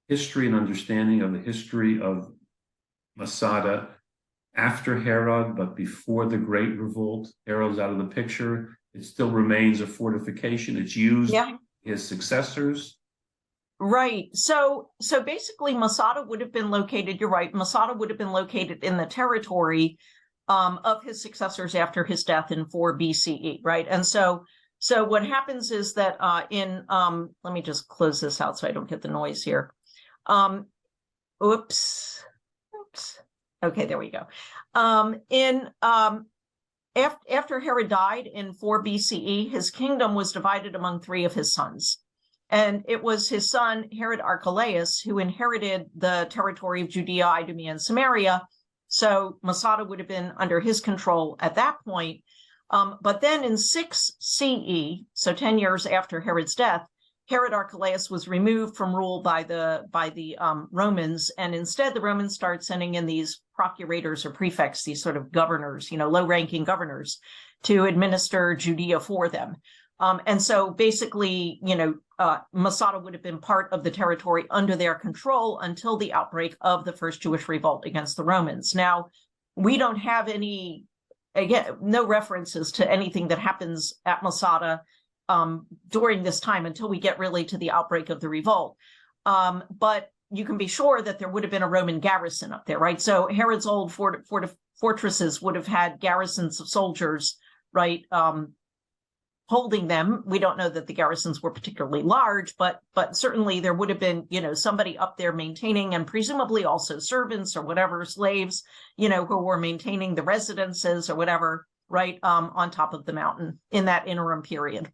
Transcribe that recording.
history and understanding of the history of Masada after Herod, but before the Great Revolt. Herod's out of the picture. It still remains a fortification. It's used his successors. Right. So basically Masada would have been located, you're right, Masada would have been located in the territory of his successors after his death in 4 BCE, right? And so what happens is that let me just close this out so I don't get the noise here. Oops. Okay, there we go. After Herod died in 4 BCE, his kingdom was divided among 3 of his sons. And it was his son, Herod Archelaus, who inherited the territory of Judea, Idumea, and Samaria. So Masada would have been under his control at that point. But then in 6 CE, so 10 years after Herod's death, Herod Archelaus was removed from rule by the Romans, and instead the Romans start sending in these procurators or prefects, these sort of governors, low-ranking governors, to administer Judea for them. And so basically, Masada would have been part of the territory under their control until the outbreak of the first Jewish revolt against the Romans. Now, we don't have no references to anything that happens at Masada during this time until we get really to the outbreak of the revolt. But you can be sure that there would have been a Roman garrison up there, right? So Herod's old fortresses would have had garrisons of soldiers, right, holding them. We don't know that the garrisons were particularly large, but certainly there would have been, somebody up there maintaining, and presumably also servants or whatever, slaves, who were maintaining the residences or whatever, right, on top of the mountain in that interim period.